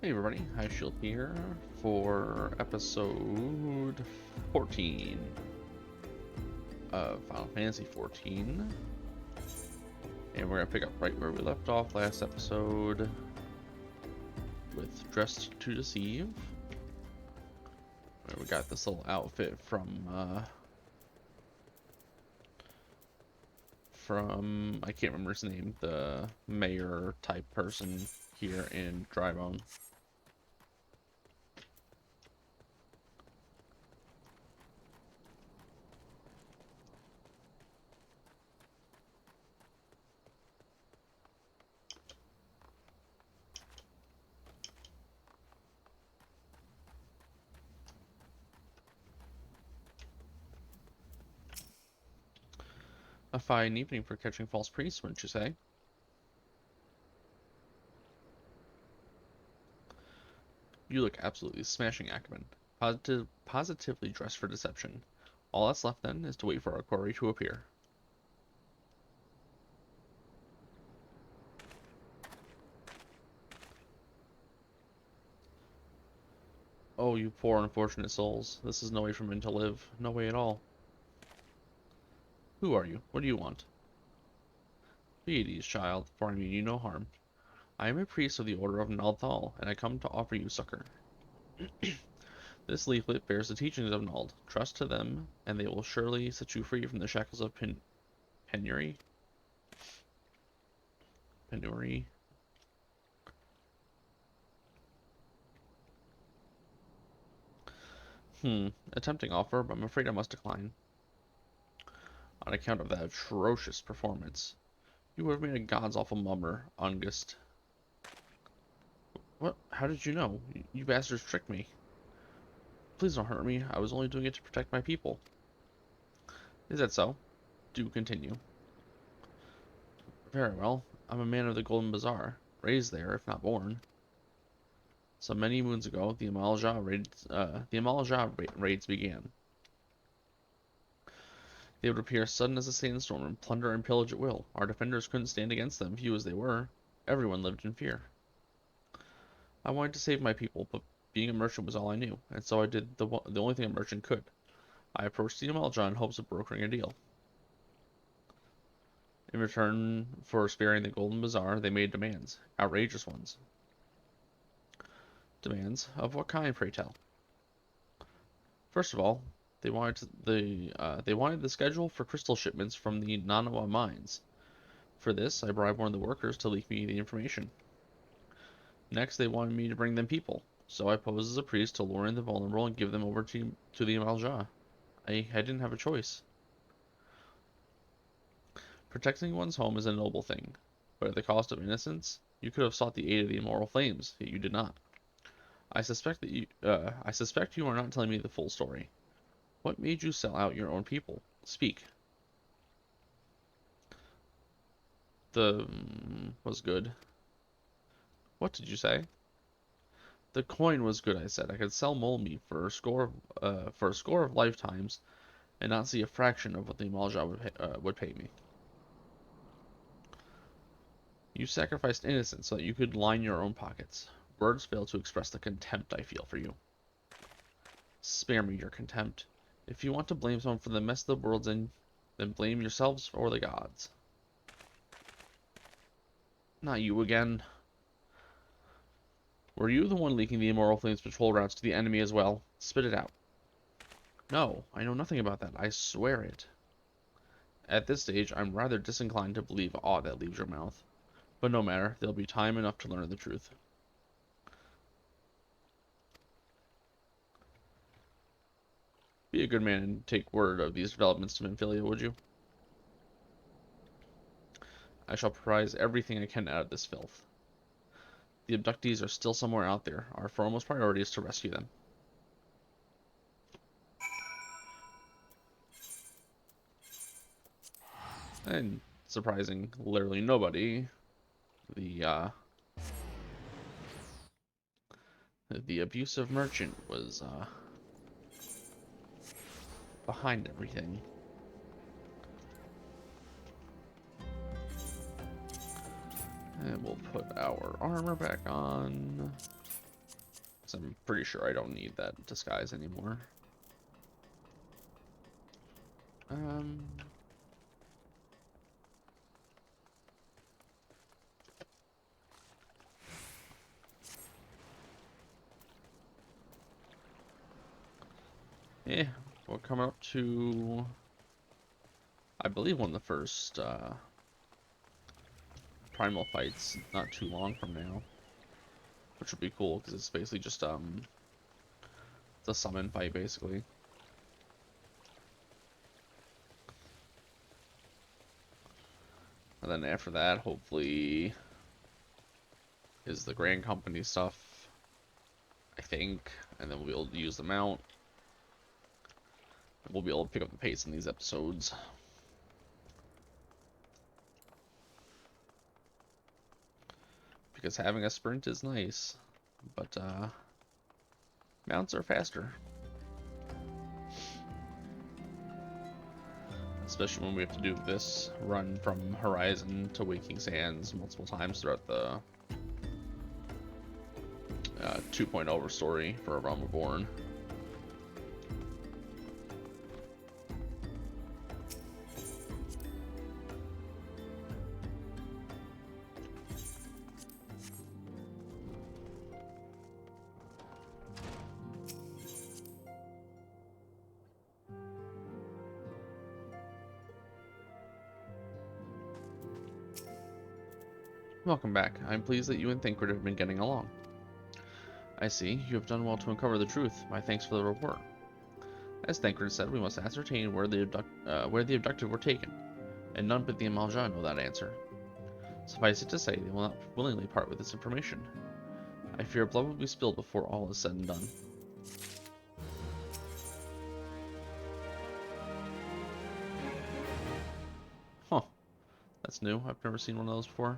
Hey everybody, High Shield here for episode 14 of Final Fantasy 14. And we're going to pick up right where we left off last episode with Dressed to Deceive. Where we got this little outfit from I can't remember his name, the mayor type person here in Drybone. A fine evening for catching false priests, wouldn't you say? You look absolutely smashing, Ackerman. Positively dressed for deception. All that's left then is to wait for our quarry to appear. Oh, you poor unfortunate souls. This is no way for men to live. No way at all. Who are you? What do you want? Be at ease, child, for I mean you no harm. I am a priest of the Order of Nald'thal, and I come to offer you succor. This leaflet bears the teachings of Nald. Trust to them, and they will surely set you free from the shackles of penury. Penury. A tempting offer, but I'm afraid I must decline. On account of that atrocious performance. You would have made a god's awful mummer, August. What? How did you know? You bastards tricked me. Please don't hurt me. I was only doing it to protect my people. Is that so? Do continue. Very well. I'm a man of the Golden Bazaar, raised there, if not born. So many moons ago, the Amaal'ja raids began. They would appear sudden as a sandstorm and plunder and pillage at will. Our defenders couldn't stand against them, few as they were. Everyone lived in fear. I wanted to save my people, but being a merchant was all I knew, and so I did the only thing a merchant could. I approached the Amaal'ja in hopes of brokering a deal. In return for sparing the Golden Bazaar, they made demands, outrageous ones. Demands of what kind, pray tell? First of all, they wanted the schedule for crystal shipments from the Nanawa mines. For this, I bribed one of the workers to leak me the information. Next, they wanted me to bring them people, so I posed as a priest to lure in the vulnerable and give them over to the Amaal'ja. I didn't have a choice. Protecting one's home is a noble thing, but at the cost of innocence, you could have sought the aid of the Immortal Flames, yet you did not. I suspect you are not telling me the full story. What made you sell out your own people? Speak. The was good. What did you say? The coin was good, I said. I could sell mole meat for a score of lifetimes, and not see a fraction of what the Amaal'ja would pay me. You sacrificed innocence so that you could line your own pockets. Words fail to express the contempt I feel for you. Spare me your contempt. If you want to blame someone for the mess the world's in, then blame yourselves or the gods. Not you again. Were you the one leaking the Immortal Flames patrol routes to the enemy as well? Spit it out. No, I know nothing about that. I swear it. At this stage, I'm rather disinclined to believe aught that leaves your mouth. But no matter, there'll be time enough to learn the truth. Be a good man and take word of these developments to Minfilia, would you? I shall prize everything I can out of this filth. The abductees are still somewhere out there. Our foremost priority is to rescue them. And surprising literally nobody, the abusive merchant was behind everything. And we'll put our armor back on. So I'm pretty sure I don't need that disguise anymore. Yeah, we're coming up to, I believe, one of the first Primal fights not too long from now, which would be cool because it's basically just it's a summon fight basically. And then after that, hopefully, is the Grand Company stuff, I think, and then we'll be able to use the mount. We'll be able to pick up the pace in these episodes. Because having a sprint is nice, but mounts are faster. Especially when we have to do this run from Horizon to Waking Sands multiple times throughout the 2.0 story for A Realm Reborn. Welcome back. I'm pleased that you and Thancred have been getting along. I see. You have done well to uncover the truth. My thanks for the report. As Thancred said, we must ascertain where the abducted were taken, and none but the Amaal'ja know that answer. Suffice it to say, they will not willingly part with this information. I fear blood will be spilled before all is said and done. Huh. That's new. I've never seen one of those before.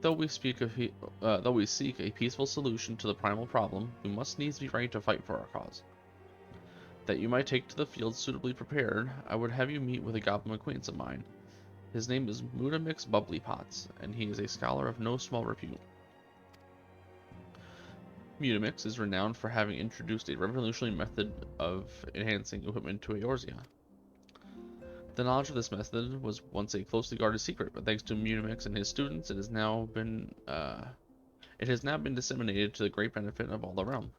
Though we seek a peaceful solution to the primal problem, we must needs be ready to fight for our cause. That you might take to the field suitably prepared, I would have you meet with a goblin acquaintance of mine. His name is Mudamix Bubblypots, and he is a scholar of no small repute. Mudamix is renowned for having introduced a revolutionary method of enhancing equipment to Eorzea. The knowledge of this method was once a closely guarded secret, but thanks to Mudamix and his students, it has now been disseminated to the great benefit of all the realm.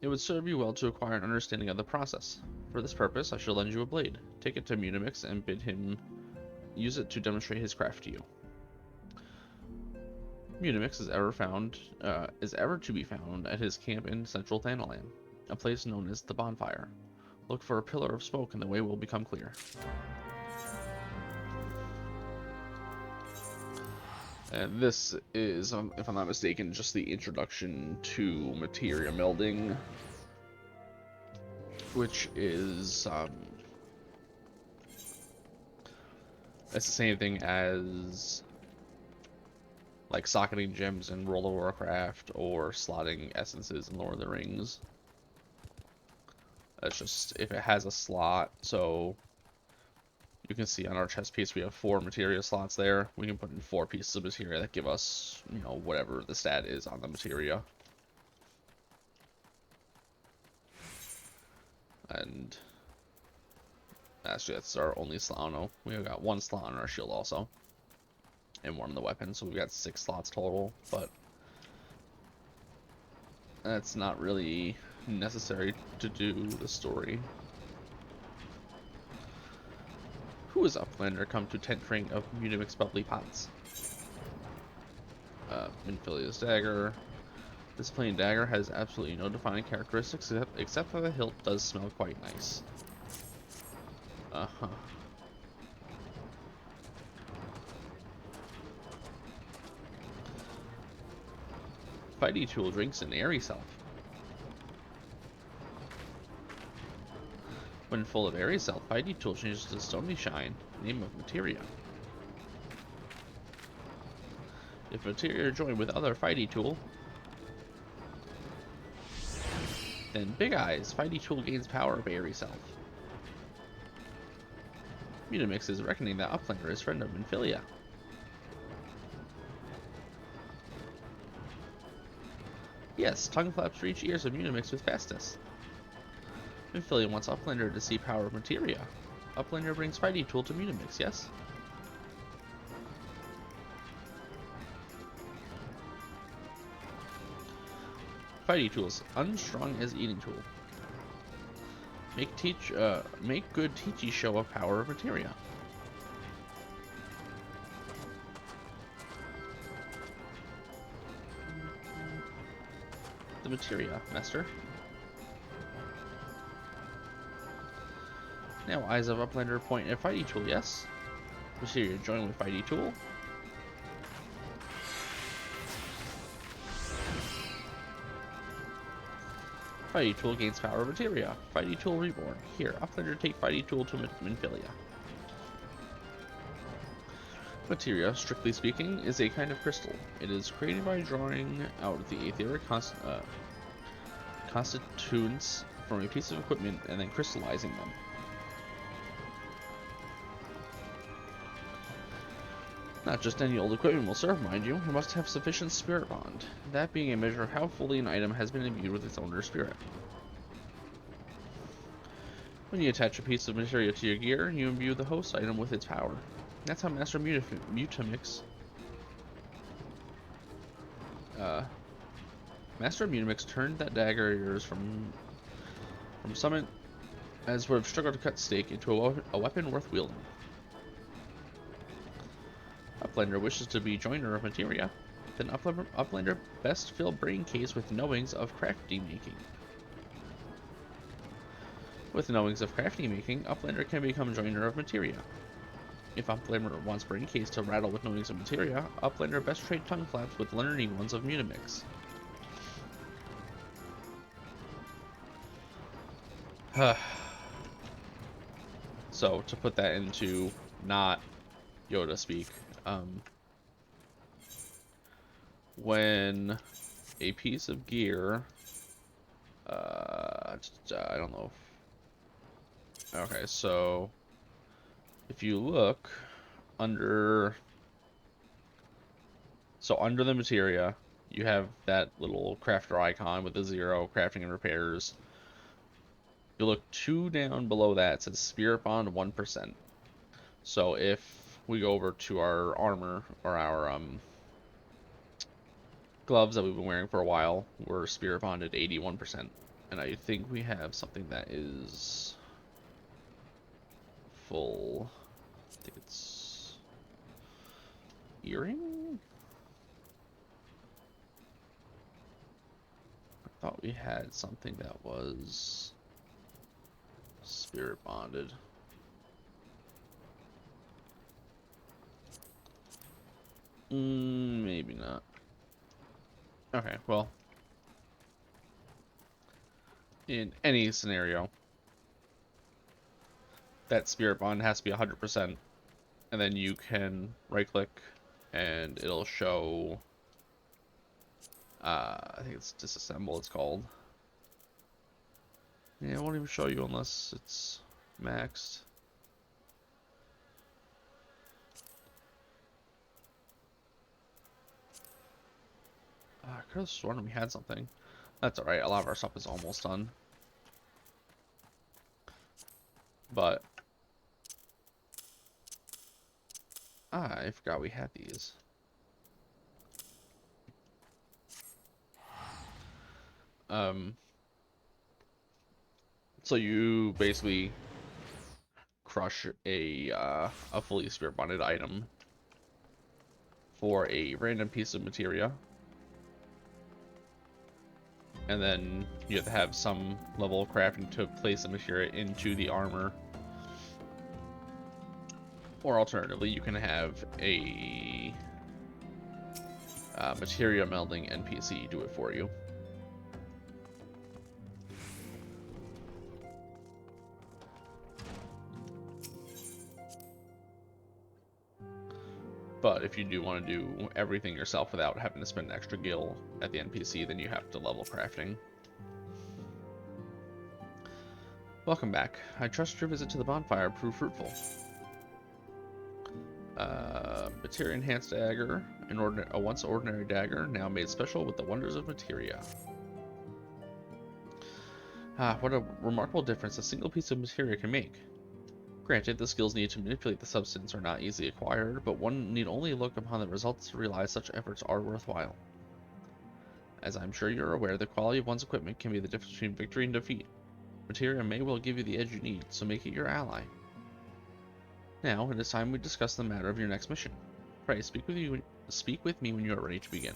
It would serve you well to acquire an understanding of the process. For this purpose, I shall lend you a blade. Take it to Mudamix and bid him use it to demonstrate his craft to you. Mudamix is ever to be found at his camp in central Thanalan, a place known as the Bonfire. Look for a pillar of smoke and the way will become clear. And this is, if I'm not mistaken, just the introduction to materia melding, which is it's the same thing as like socketing gems in World of Warcraft or slotting essences in Lord of the Rings. That's just if it has a slot. So you can see on our chest piece we have 4 materia slots there. We can put in 4 pieces of materia that give us, you know, whatever the stat is on the materia. And actually that's our only slot. Oh no, we got 1 slot on our shield also. And 1 on the weapon, so we've got 6 slots total, but that's not really necessary to do the story. Who is Uplander come to tent ring of Mudamix Bubblypots? Infilia's dagger. This plain dagger has absolutely no defining characteristics except that the hilt does smell quite nice. Uh-huh. Fighty Tool drinks an airy self. When full of airy self, Fighty Tool changes to Stony Shine, name of materia. If materia are joined with other Fighty Tool, then Big Eyes, Fighty Tool gains power of airy self. Mudamix is reckoning that Uplander is friend of Infilia. Yes, tongue flaps reach ears of Unimix with fastness. Minfilia wants Uplander to see power of materia. Uplander brings fighting tool to Unimix, yes? Fighting tools, unstrung as eating tool. Make good teachy show of power of materia. The materia, master. Now eyes of Uplander point at fighting tool, yes? Materia join with fighting tool. Fighting tool gains power of materia. Fighting tool reborn. Here, Uplander take fighting tool to Minfilia. Materia, strictly speaking, is a kind of crystal. It is created by drawing out the etheric constituents from a piece of equipment and then crystallizing them. Not just any old equipment will serve, mind you. It must have sufficient spirit bond, that being a measure of how fully an item has been imbued with its owner's spirit. When you attach a piece of materia to your gear, you imbue the host item with its power. That's how Master Mutamix turned that dagger of yours from Summit as would have struggled to cut steak into a weapon worth wielding. Uplander wishes to be joiner of materia, then Uplander best fill brain case with knowings of crafty making. With knowings of crafty making, Uplander can become joiner of materia. If Uplander wants brain case to rattle with knowings of materia, Uplander best trade tongue flaps with learning ones of Munimix. So, to put that into not Yoda speak, when a piece of gear, I don't know if, okay, so if you look under the materia, you have that little crafter icon with the 0, crafting and repairs. You look 2 down below that, it says spirit bond 1%. So if we go over to our armor, or our gloves that we've been wearing for a while, we're spirit bonded 81%. And I think we have something that is full. I think it's earring? I thought we had something that was spirit bonded. Maybe not. Okay, well, in any scenario, that spirit bond has to be 100%, and then you can right click and it'll show, I think it's disassemble it's called. Yeah, it won't even show you unless it's maxed. I could have sworn we had something. That's alright, a lot of our stuff is almost done. But I forgot we had these. So you basically crush a fully spirit bonded item for a random piece of materia, and then you have to have some level of crafting to place the materia into the armor. Or alternatively, you can have a materia melding NPC do it for you. But if you do want to do everything yourself without having to spend an extra gil at the NPC, then you have to level crafting. Welcome back. I trust your visit to the bonfire proved fruitful. Materia enhanced dagger, a once ordinary dagger, now made special with the wonders of materia. Ah, what a remarkable difference a single piece of materia can make. Granted, the skills needed to manipulate the substance are not easily acquired, but one need only look upon the results to realize such efforts are worthwhile. As I'm sure you're aware, the quality of one's equipment can be the difference between victory and defeat. Materia may well give you the edge you need, so make it your ally. Now, it is time we discuss the matter of your next mission. Pray, speak with me when you are ready to begin.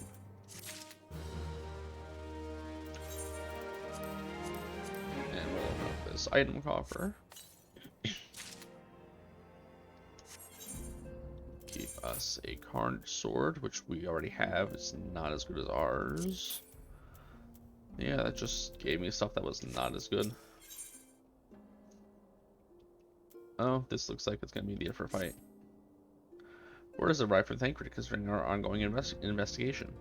And we'll open up this item coffer. Give us a carnage sword, which we already have. It's not as good as ours. Yeah, that just gave me stuff that was not as good. Oh, this looks like it's going to be the Ifrit fight. Word has arrived from Ifrit concerning our ongoing investigation.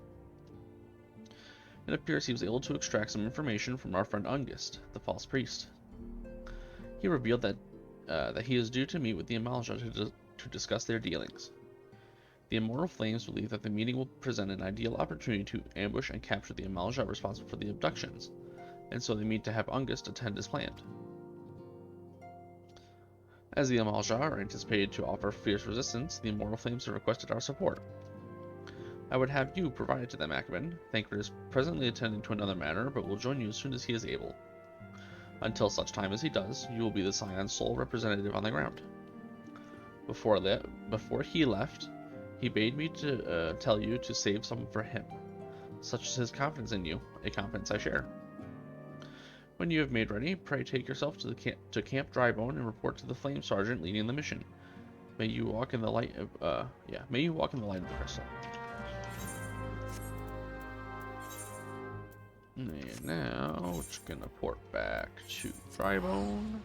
It appears he was able to extract some information from our friend Ungist, the false priest. He revealed that he is due to meet with the Amaal'ja to discuss their dealings. The Immortal Flames believe that the meeting will present an ideal opportunity to ambush and capture the Amaal'ja responsible for the abductions, and so they meet to have Ungist attend as planned. As the Amaal'ja are anticipated to offer fierce resistance, the Immortal Flames have requested our support. I would have you provide it to them, Akban. Thancred is presently attending to another matter, but will join you as soon as he is able. Until such time as he does, you will be the Scion's sole representative on the ground. Before he left, he bade me to tell you to save some for him. Such is his confidence in you, a confidence I share. When you have made ready, pray take yourself to Camp Drybone and report to the Flame Sergeant leading the mission. May you walk in the light of the crystal. And now we're just gonna port back to Drybone.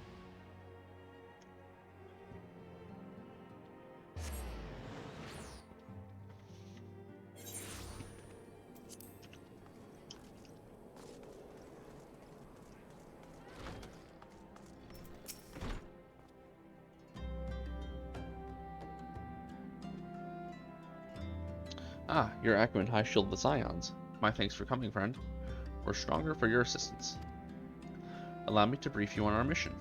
Ah, you're Akban High Shield of the Scions. My thanks for coming, friend. We're stronger for your assistance. Allow me to brief you on our mission.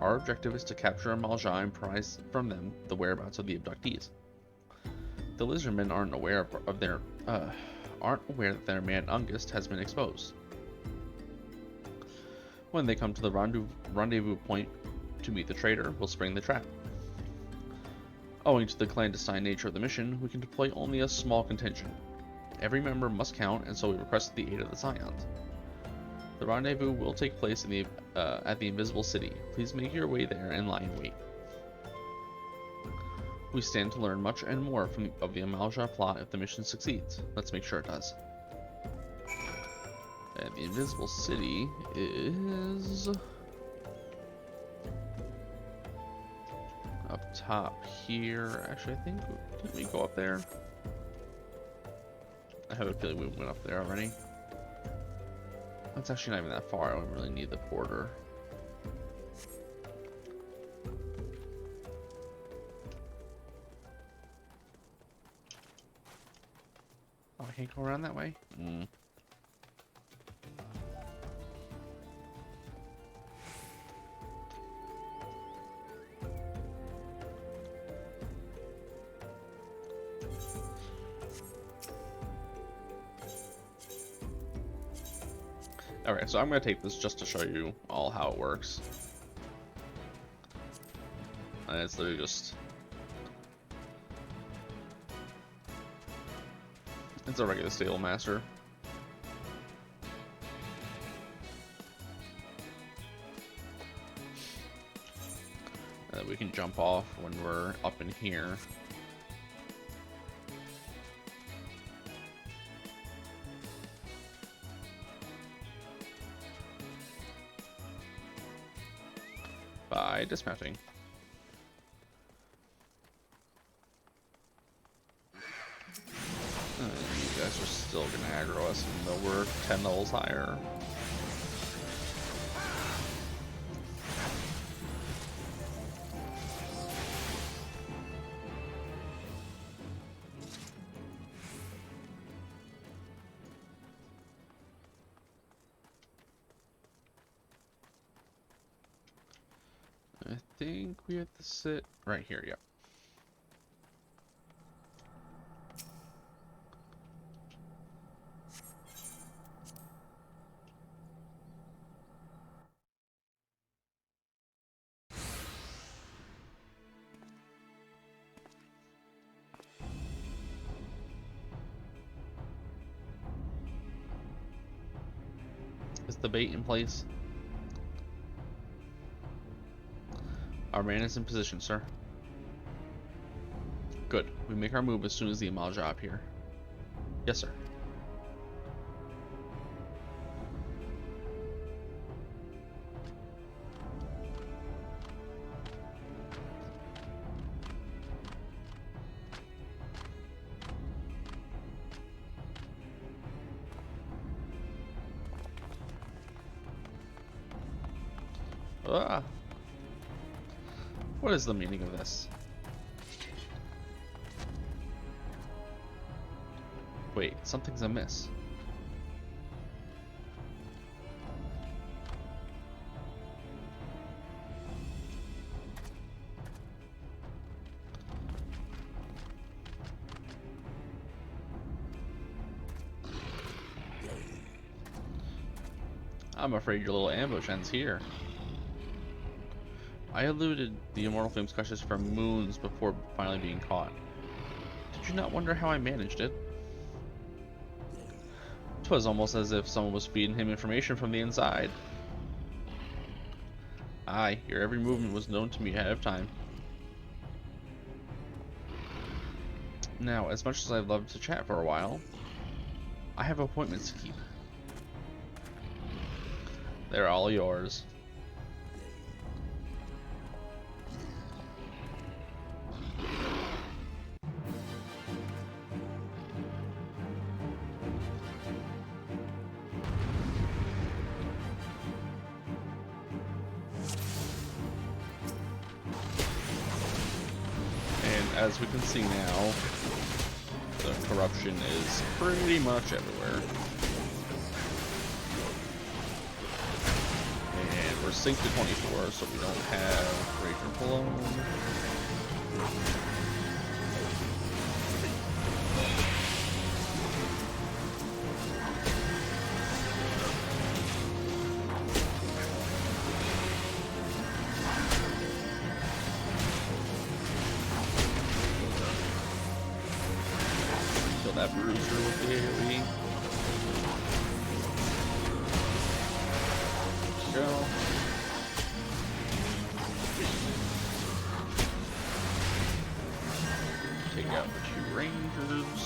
Our objective is to capture Amaal'ja and prize from them the whereabouts of the abductees. The lizardmen aren't aware that their man Ungist has been exposed. When they come to the rendezvous point to meet the traitor, we'll spring the trap. Owing to the clandestine nature of the mission, we can deploy only a small contingent. Every member must count, and so we request the aid of the Scions. The rendezvous will take place at the Invisible City. Please make your way there and lie in wait. We stand to learn much and more of the Amaal'ja plot if the mission succeeds. Let's make sure it does. And the Invisible City is up top here. Actually, I think didn't we go up there? I have a feeling we went up there already. That's actually not even that far. I don't really need the porter. Oh, I can't go around that way? Alright, so I'm going to take this just to show you all how it works. And it's literally just... it's a regular stable master. We can jump off when we're up in here. By dismounting. You guys are still gonna aggro us even though we're 10 levels higher. think we have to sit right here, yep. Is the bait in place? Our man is in position, sir. Good. We make our move as soon as the Amaal'ja appear. Yes, sir. Ah. What is the meaning of this? Wait, something's amiss. I'm afraid your little ambush ends here. I eluded the Immortal Flames clutches for moons before finally being caught. Did you not wonder how I managed it? 'Twas almost as if someone was feeding him information from the inside. Aye, your every movement was known to me ahead of time. Now, as much as I'd love to chat for a while, I have appointments to keep. They're all yours. As we can see now, the corruption is pretty much everywhere. And we're synced to 24, so we don't have Rage Cologne. That bruiser with the AoE. Go. Take out the 2 rangers.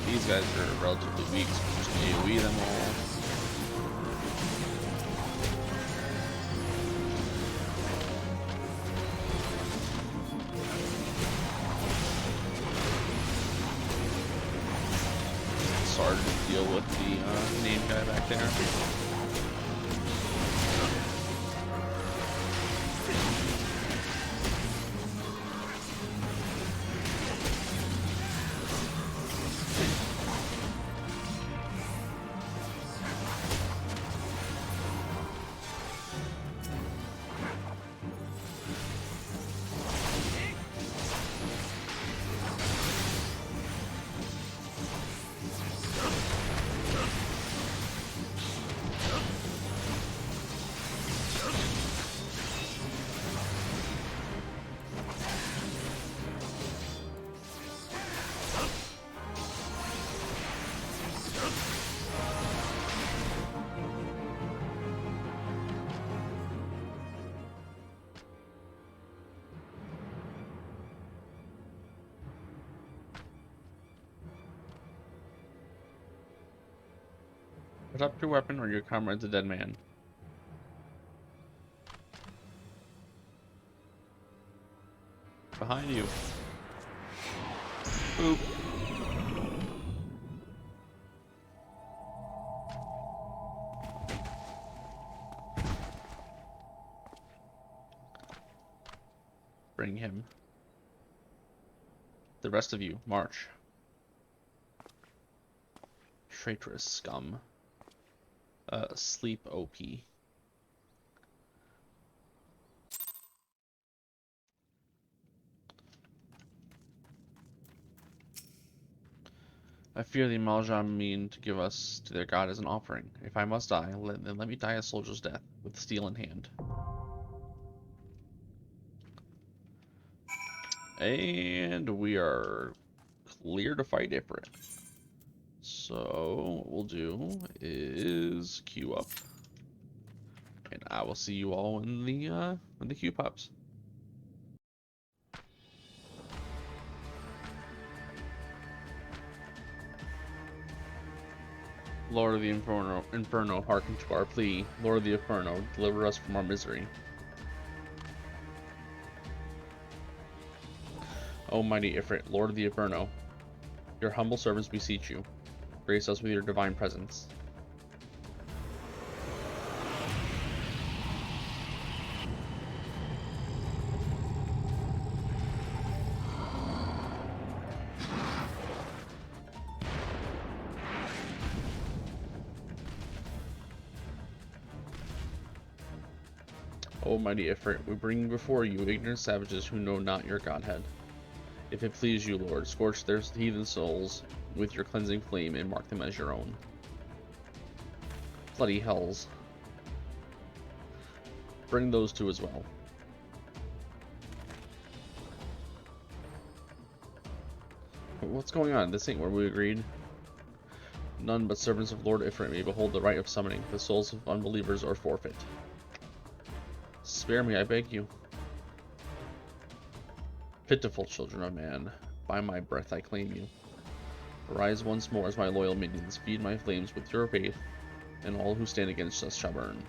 These guys are relatively weak, so we just AoE them all. It's hard to deal with the name guy back there. Put up your weapon or your comrade's a dead man. Behind you. Boop. Bring him. The rest of you, march. Traitorous scum. Sleep OP. I fear the Amaal'ja mean to give us to their god as an offering. If I must die, then let me die a soldier's death, with steel in hand. And we are clear to fight Ifrit. So what we'll do is queue up, and I will see you all when the queue pops. Lord of the Inferno, hearken to our plea. Lord of the Inferno, deliver us from our misery. O mighty Ifrit, Lord of the Inferno, your humble servants beseech you. Grace us with your divine presence. O mighty Ifrit, we bring before you ignorant savages who know not your godhead. If it please you, Lord, scorch their heathen souls with your cleansing flame and mark them as your own. Bloody hells. Bring those two as well. What's going on? This ain't where we agreed. None but servants of Lord Ifrit may behold the rite of summoning. The souls of unbelievers are forfeit. Spare me, I beg you. Pitiful children of man, by my breath I claim you. Arise once more as my loyal minions, feed my flames with your faith, and all who stand against us shall burn.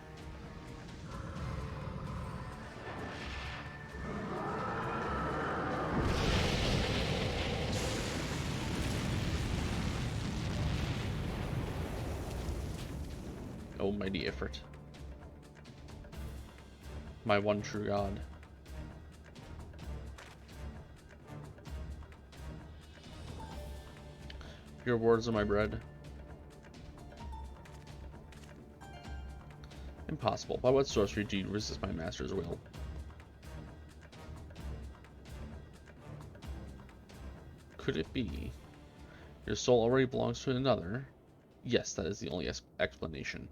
O mighty Ifrit, my one true God. Your words are my bread. Impossible. By what sorcery do you resist my master's will? Could it be your soul already belongs to another? Yes, that is the only explanation.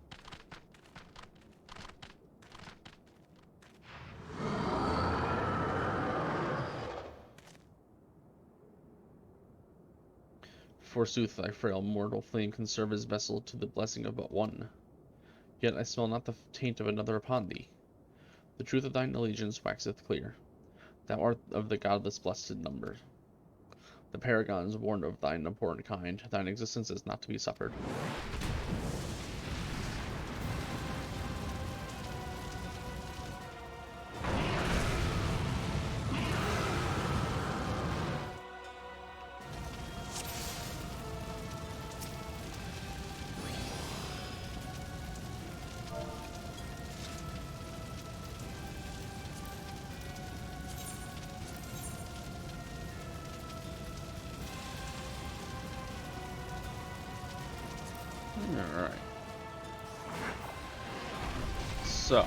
Forsooth, thy frail mortal flame can serve as vessel to the blessing of but one. Yet I smell not the taint of another upon thee. The truth of thine allegiance waxeth clear. Thou art of the godless blessed number. The paragons warned of thine abhorrent kind. Thine existence is not to be suffered. Alright. So,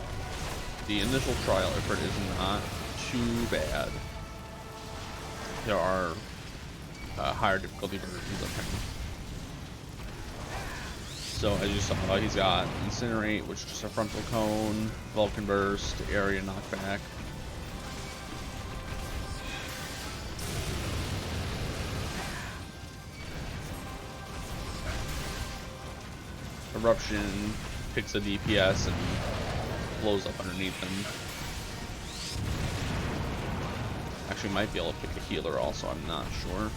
the initial trial effort is not too bad. There are higher difficulty versions of him. So, as you saw, he's got Incinerate, which is just a frontal cone, Vulcan Burst, area knockback. Eruption picks a DPS and blows up underneath them. Actually, might be able to pick a healer also, I'm not sure.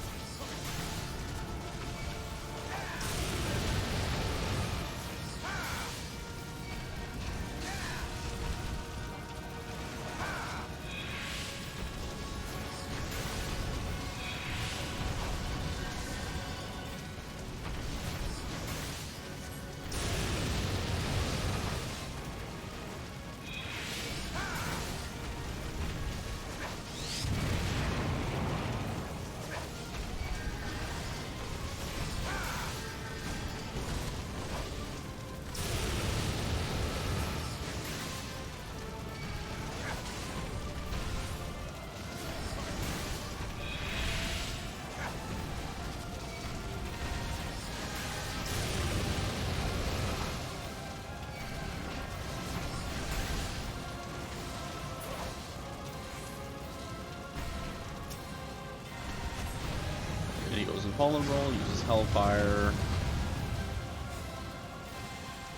he goes invulnerable, uses Hellfire,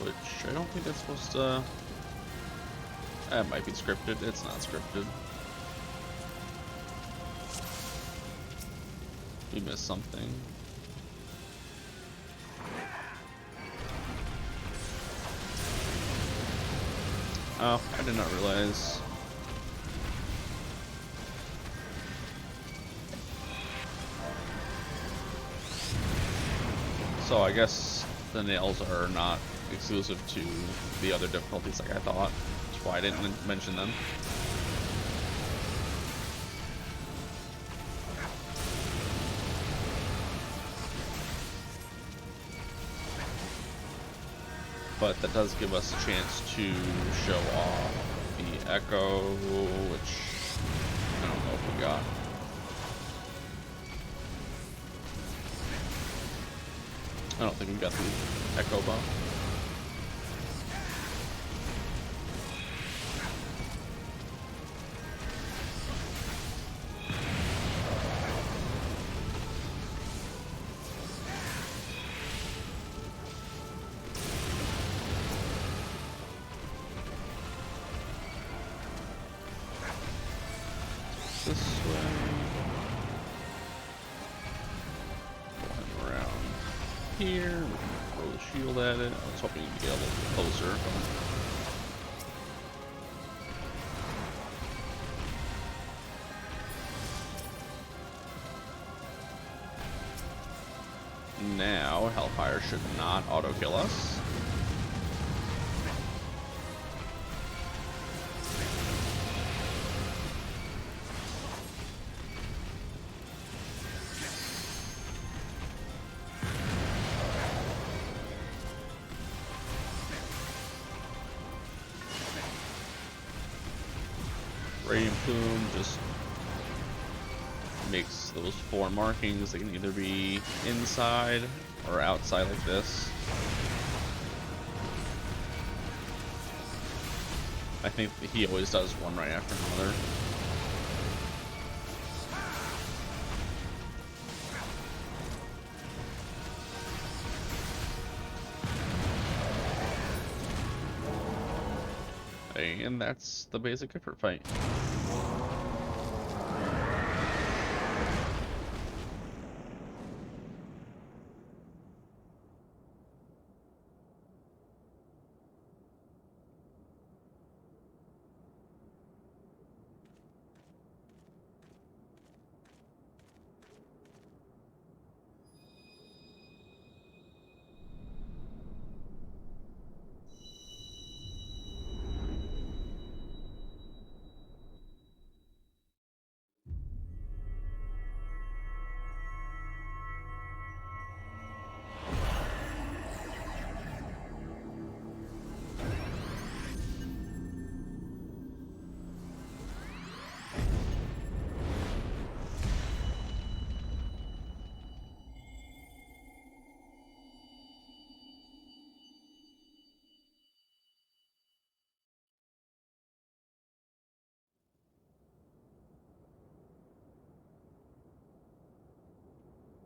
which I don't think that's supposed to... That might be scripted. It's not scripted. We missed something. Oh, I did not realize. So I guess the nails are not exclusive to the other difficulties like I thought. That's why I didn't mention them. But that does give us a chance to show off the Echo, which I don't know if we got. I don't think we got the Echo buff. This way. Going around here. Throw the shield at it. I was hoping to get a little bit closer. Now, Hellfire should not auto-kill us. Radiant Plume just makes those 4 markings. They can either be inside or outside like this. I think he always does one right after another. And that's the basic Ifrit fight.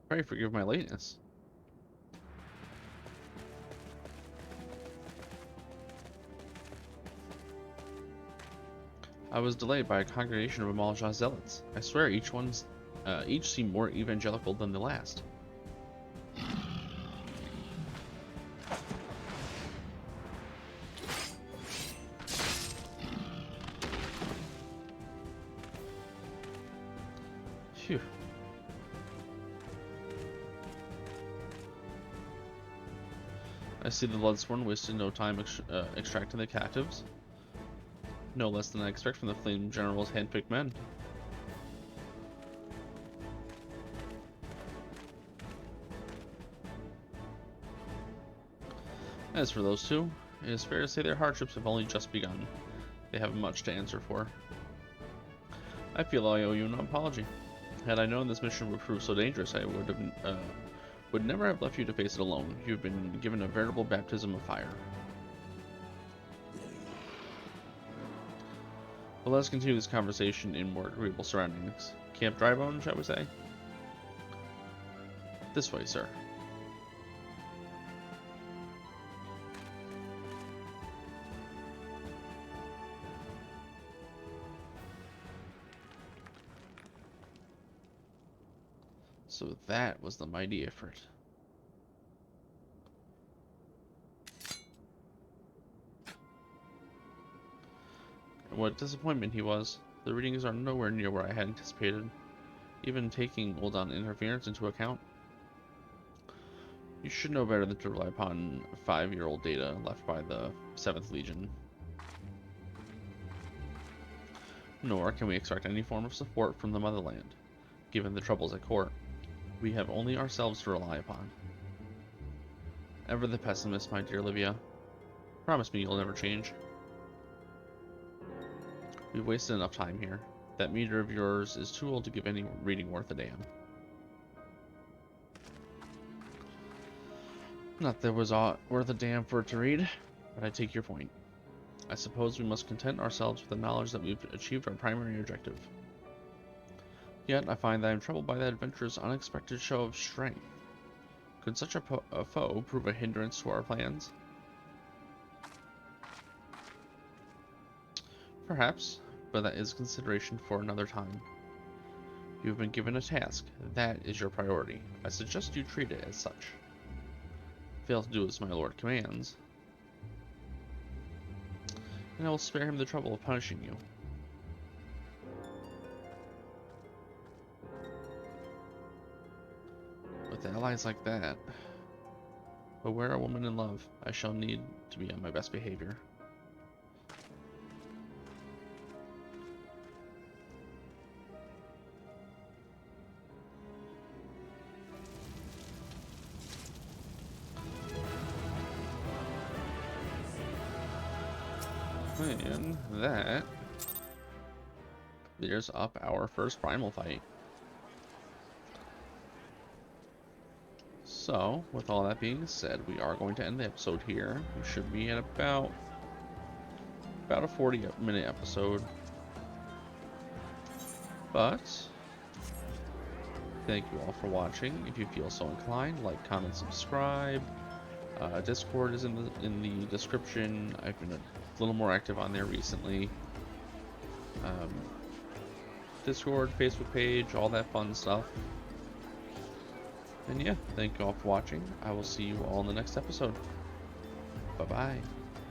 Pray forgive my lateness. I was delayed by a congregation of Amaal'ja zealots. I swear each seemed more evangelical than the last. Phew. I see the Bloodsworn wasted no time extracting the captives. No less than I expect from the Flame General's handpicked men. As for those two, it is fair to say their hardships have only just begun. They have much to answer for. I feel I owe you an apology. Had I known this mission would prove so dangerous, I would never have left you to face it alone. You've been given a veritable baptism of fire. Well, let's continue this conversation in more agreeable surroundings. Camp Drybone, shall we say? This way, sir. So that was the mighty Ifrit. And what disappointment he was. The readings are nowhere near where I had anticipated, even taking Uldan interference into account. You should know better than to rely upon 5-year-old data left by the 7th Legion. Nor can we expect any form of support from the motherland, given the troubles at court. We have only ourselves to rely upon. Ever the pessimist, my dear Livia. Promise me you'll never change. We've wasted enough time here. That meter of yours is too old to give any reading worth a damn. Not that it was worth a damn for it to read, but I take your point. I suppose we must content ourselves with the knowledge that we've achieved our primary objective. Yet I find that I am troubled by that adventurer's unexpected show of strength. Could such a foe prove a hindrance to our plans? Perhaps, but that is consideration for another time. You have been given a task. That is your priority. I suggest you treat it as such. Fail to do as my lord commands, and I will spare him the trouble of punishing you. With allies like that, beware a woman in love. I shall need to be on my best behavior. And that clears up our first Primal fight. So, with all that being said, we are going to end the episode here. We should be at about a 40-minute episode. But thank you all for watching. If you feel so inclined, like, comment, subscribe. Discord is in the description. I've been a little more active on there recently. Discord, Facebook page, all that fun stuff. And yeah, thank you all for watching. I will see you all in the next episode. Bye bye.